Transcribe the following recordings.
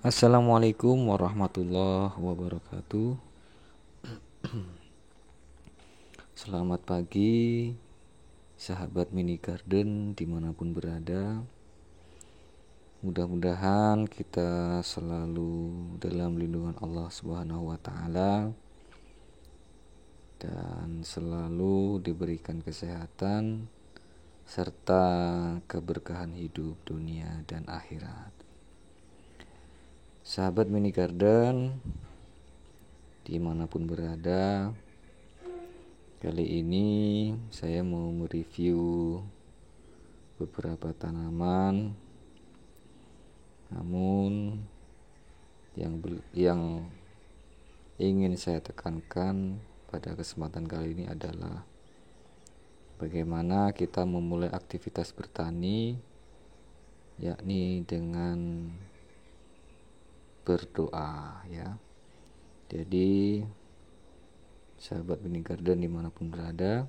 Assalamualaikum warahmatullahi wabarakatuh. Selamat pagi sahabat Mini Garden dimanapun berada. Mudah-mudahan kita selalu dalam lindungan Allah Subhanahu wa Ta'ala dan selalu diberikan kesehatan serta keberkahan hidup dunia dan akhirat. Sahabat Mini Garden dimanapun berada, kali ini saya mau mereview beberapa tanaman, namun yang ingin saya tekankan pada kesempatan kali ini adalah bagaimana kita memulai aktivitas bertani, yakni dengan berdoa ya. Jadi sahabat Mini Garden dimanapun berada,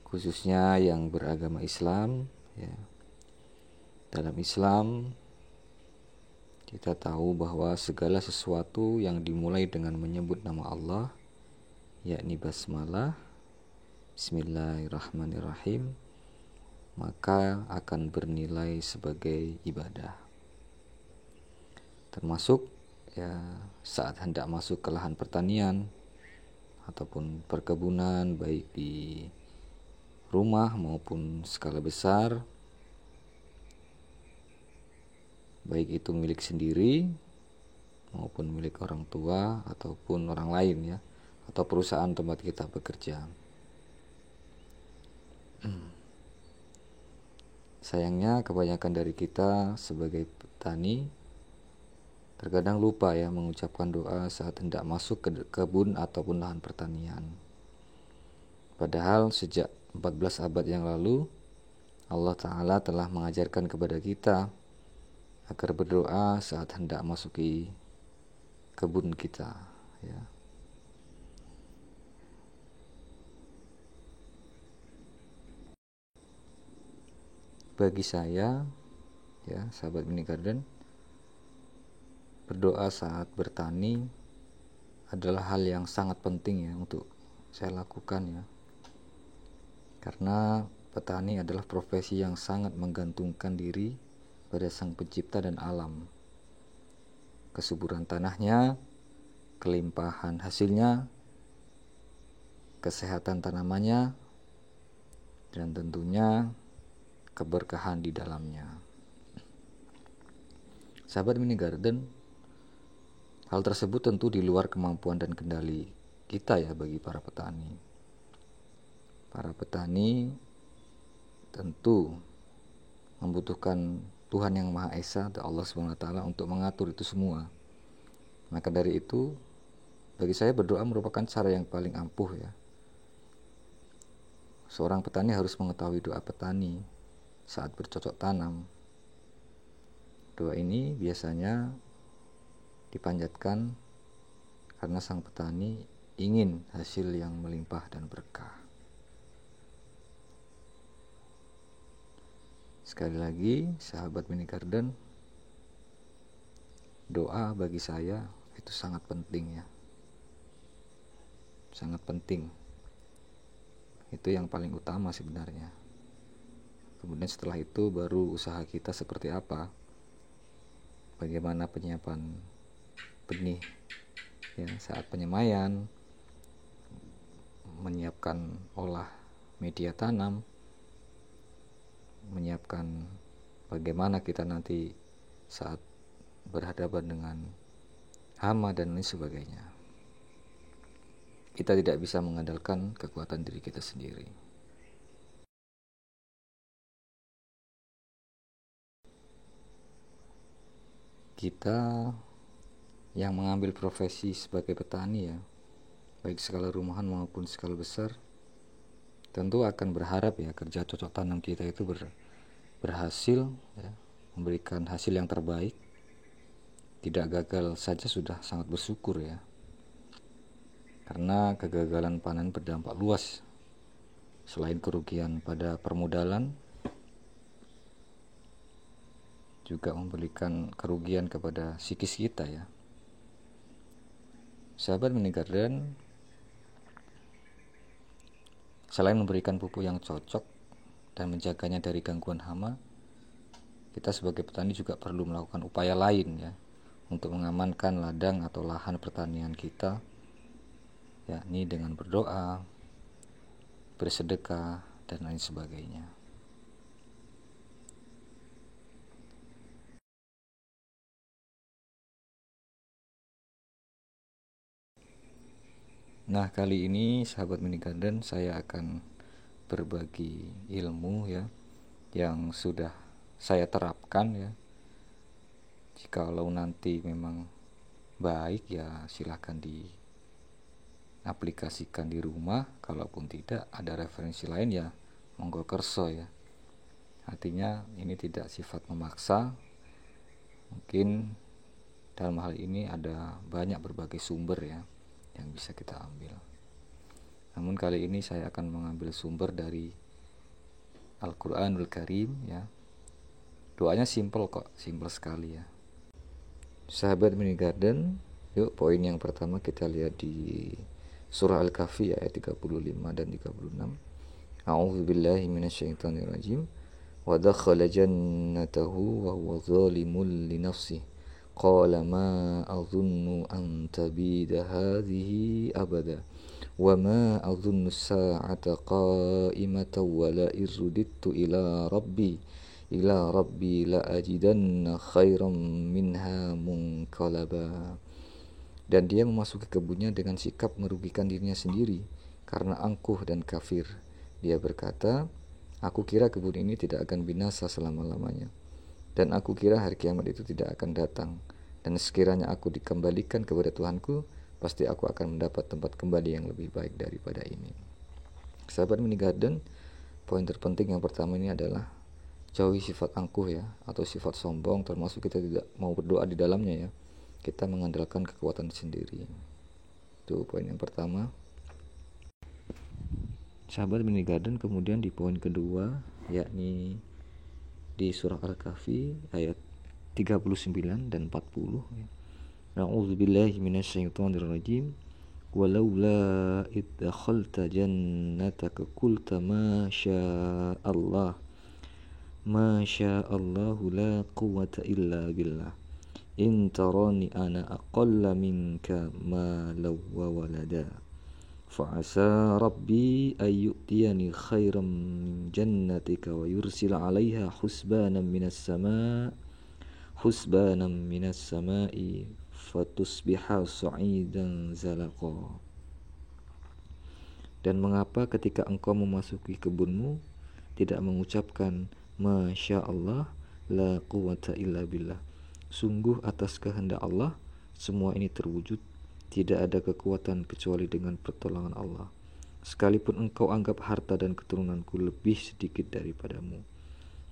khususnya yang beragama Islam ya. Dalam Islam kita tahu bahwa segala sesuatu yang dimulai dengan menyebut nama Allah, yakni basmalah, bismillahirrahmanirrahim, maka akan bernilai sebagai ibadah. Termasuk ya saat hendak masuk ke lahan pertanian ataupun perkebunan, baik di rumah maupun skala besar, baik itu milik sendiri maupun milik orang tua ataupun orang lain ya, atau perusahaan tempat kita bekerja. Sayangnya kebanyakan dari kita sebagai petani terkadang lupa ya mengucapkan doa saat hendak masuk ke kebun ataupun lahan pertanian. Padahal sejak 14 abad yang lalu Allah Ta'ala telah mengajarkan kepada kita agar berdoa saat hendak masuki kebun kita ya. Bagi saya ya sahabat Mini Garden, berdoa saat bertani adalah hal yang sangat penting ya untuk saya lakukan ya. Karena petani adalah profesi yang sangat menggantungkan diri pada Sang Pencipta dan alam. Kesuburan tanahnya, kelimpahan hasilnya, kesehatan tanamannya, dan tentunya keberkahan di dalamnya. Sahabat Mini Garden, hal tersebut tentu di luar kemampuan dan kendali kita ya bagi para petani. Para petani tentu membutuhkan Tuhan yang Maha Esa atau Allah SWT untuk mengatur itu semua. Maka dari itu, bagi saya berdoa merupakan cara yang paling ampuh ya. Seorang petani harus mengetahui doa petani saat bercocok tanam. Doa ini biasanya dipanjatkan karena sang petani ingin hasil yang melimpah dan berkah. Sekali lagi, sahabat Mini Garden, doa bagi saya itu sangat penting ya. Sangat penting. Itu yang paling utama sebenarnya. Kemudian setelah itu baru usaha kita seperti apa. Bagaimana penyiapan benih ya, saat penyemaian, menyiapkan olah media tanam, menyiapkan bagaimana kita nanti saat berhadapan dengan hama dan lain sebagainya. Kita tidak bisa mengandalkan kekuatan diri kita sendiri. Kita yang mengambil profesi sebagai petani ya, baik skala rumahan maupun skala besar, tentu akan berharap ya kerja cocok tanam kita itu berhasil ya, memberikan hasil yang terbaik. Tidak gagal saja sudah sangat bersyukur ya. Karena kegagalan panen berdampak luas. Selain kerugian pada permodalan, juga memberikan kerugian kepada psikis kita ya. Sahabat Mini Garden, selain memberikan pupuk yang cocok dan menjaganya dari gangguan hama, kita sebagai petani juga perlu melakukan upaya lain ya untuk mengamankan ladang atau lahan pertanian kita, yakni dengan berdoa, bersedekah, dan lain sebagainya. Nah, kali ini sahabat Mini Garden, saya akan berbagi ilmu ya yang sudah saya terapkan ya. Jikalau nanti memang baik ya silahkan diaplikasikan di rumah, kalaupun tidak ada referensi lain ya monggo kerso ya. Artinya ini tidak sifat memaksa. Mungkin dalam hal ini ada banyak berbagai sumber ya yang bisa kita ambil. Namun kali ini saya akan mengambil sumber dari Al-Quranul Karim ya. Doanya simple kok, simple sekali ya. Sahabat Mini Garden, yuk poin yang pertama kita lihat di surah Al-Kahfi ayat 35 dan 36. A'udzubillahi minasyaitonirrajim. Wa dakhala jannatahu wa huwa zalimun li nafsihi. Qala ma adhunnu an tabida hadhihi abada. Wa ma adhunnu as-sa'ata qa'imatan wa la irudittu ila rabbi la ajidanna khairan minha munqalaba. Dan dia memasuki kebunnya dengan sikap merugikan dirinya sendiri karena angkuh dan kafir. Dia berkata, aku kira kebun ini tidak akan binasa selama-lamanya, dan aku kira hari kiamat itu tidak akan datang, dan sekiranya aku dikembalikan kepada Tuhanku, pasti aku akan mendapat tempat kembali yang lebih baik daripada ini. Sahabat Mini Garden, poin terpenting yang pertama ini adalah jauhi sifat angkuh ya, atau sifat sombong, termasuk kita tidak mau berdoa di dalamnya ya. Kita mengandalkan kekuatan sendiri. Itu poin yang pertama. Sahabat Mini Garden, kemudian di poin kedua, yakni di surah Al-Kahfi ayat 39 dan 40 ya. A'udzubillahi minasyaitonirrajim. Walaula id dakhalta jannataka qulta ma sya'allah la quwwata illa billah in tarani ana aqalla minka malan wa walada fa'asa rabbi ayyutiyani khairan min jannatika wa yursil 'alaiha husbanan minas sama'i fatusbiha sa'idan zalaqa. Dan mengapa ketika engkau memasuki kebunmu tidak mengucapkan Masya Allah la quwwata illa billah, sungguh atas kehendak Allah semua ini terwujud, tidak ada kekuatan kecuali dengan pertolongan Allah. Sekalipun engkau anggap harta dan keturunanku lebih sedikit daripadamu,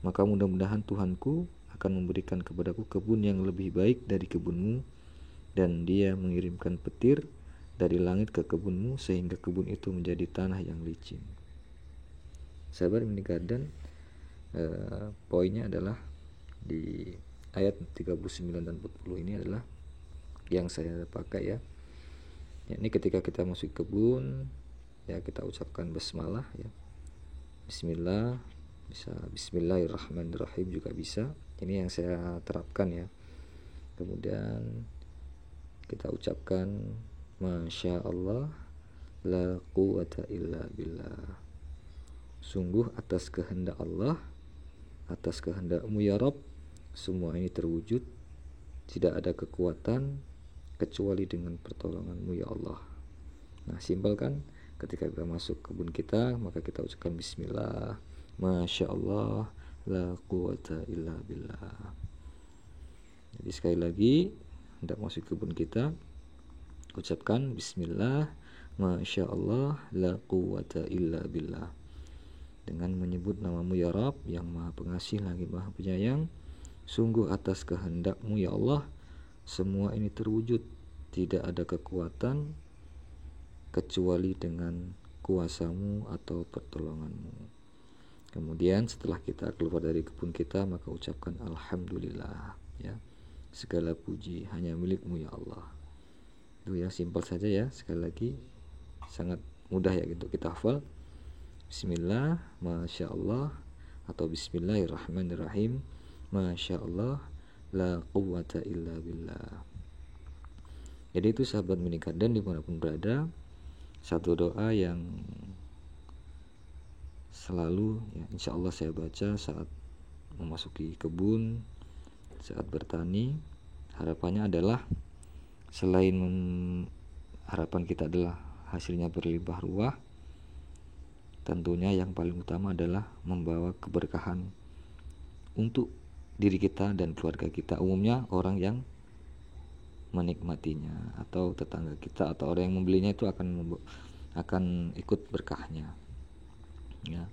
maka mudah-mudahan Tuhanku akan memberikan kepadaku kebun yang lebih baik dari kebunmu, dan dia mengirimkan petir dari langit ke kebunmu sehingga kebun itu menjadi tanah yang licin. Sahabat Mini Garden, poinnya adalah di ayat 39 dan 40 ini adalah yang saya pakai ya. Ini ketika kita masuk kebun ya, kita ucapkan basmalah ya. Bismillah, bisa Bismillahirrahmanirrahim juga bisa. Ini yang saya terapkan ya. Kemudian kita ucapkan Masya Allah la quwwata illa billah, sungguh atas kehendak Allah, atas kehendakmu ya Rabb, semua ini terwujud, tidak ada kekuatan kecuali dengan pertolonganmu ya Allah. Nah, simpel kan? Ketika kita masuk kebun kita, maka kita ucapkan Bismillah, Masya Allah, la quwwata illa billah. Jadi sekali lagi, hendak masuk kebun kita, ucapkan Bismillah, Masya Allah, la quwwata illa billah, dengan menyebut namamu ya Rabb yang maha pengasih lagi maha penyayang. Sungguh atas kehendakmu ya Allah semua ini terwujud, tidak ada kekuatan kecuali dengan kuasamu atau pertolonganmu. Kemudian setelah kita keluar dari kebun kita, maka ucapkan alhamdulillah, ya. Segala puji hanya milik-Mu ya Allah. Itu ya, simpel saja ya. Sekali lagi sangat mudah ya gitu kita hafal. Bismillah, Masya Allah, atau Bismillahirrahmanirrahim, Masya Allah, la quwwata illa billah. Jadi itu sahabat Mini Garden dimanapun berada, satu doa yang selalu ya, insya Allah saya baca saat memasuki kebun, saat bertani. Harapannya adalah selain harapan kita adalah hasilnya berlimpah ruah, tentunya yang paling utama adalah membawa keberkahan untuk diri kita dan keluarga kita, umumnya orang yang menikmatinya atau tetangga kita atau orang yang membelinya itu akan ikut berkahnya ya.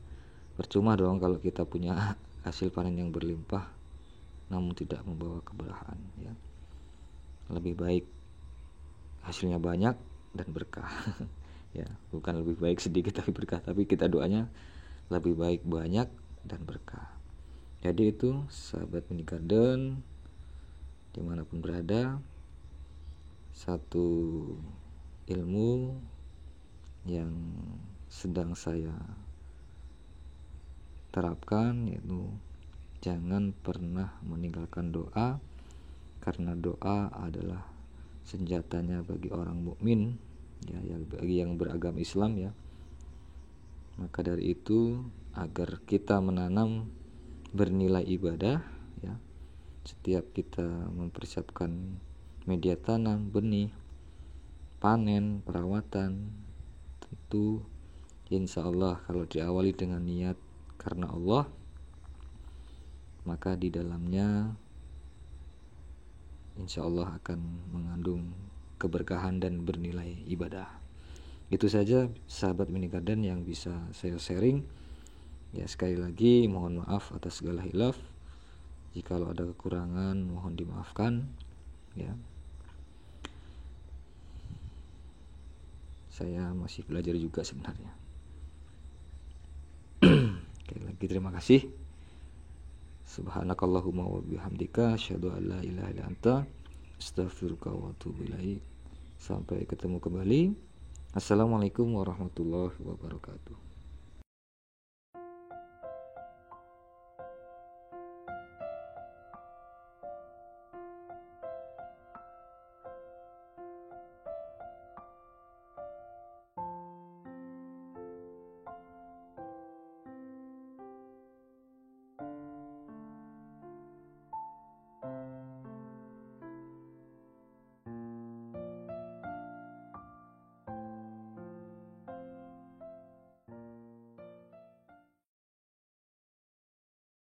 Percuma dong kalau kita punya hasil panen yang berlimpah namun tidak membawa keberkahan ya. Lebih baik hasilnya banyak dan berkah ya, bukan lebih baik sedikit tapi berkah, tapi kita doanya lebih baik banyak dan berkah. Jadi itu sahabat Mini Garden dimanapun berada, satu ilmu yang sedang saya terapkan, yaitu jangan pernah meninggalkan doa, karena doa adalah senjatanya bagi orang mukmin ya, bagi yang beragama Islam ya. Maka dari itu, agar kita menanam bernilai ibadah ya, setiap kita mempersiapkan media tanam, benih, panen, perawatan, tentu insya Allah kalau diawali dengan niat karena Allah, maka di dalamnya insya Allah akan mengandung keberkahan dan bernilai ibadah. Itu saja sahabat Mini Garden yang bisa saya sharing ya. Sekali lagi mohon maaf atas segala hilaf, jikalau ada kekurangan mohon dimaafkan ya. Saya masih belajar juga sebenarnya. Sekali lagi terima kasih. Subhanakallahumma wa bihamdika asyhadu an la ilaha illa anta astaghfiruka wa atubu ilaik. Sampai ketemu kembali. Assalamualaikum warahmatullahi wabarakatuh.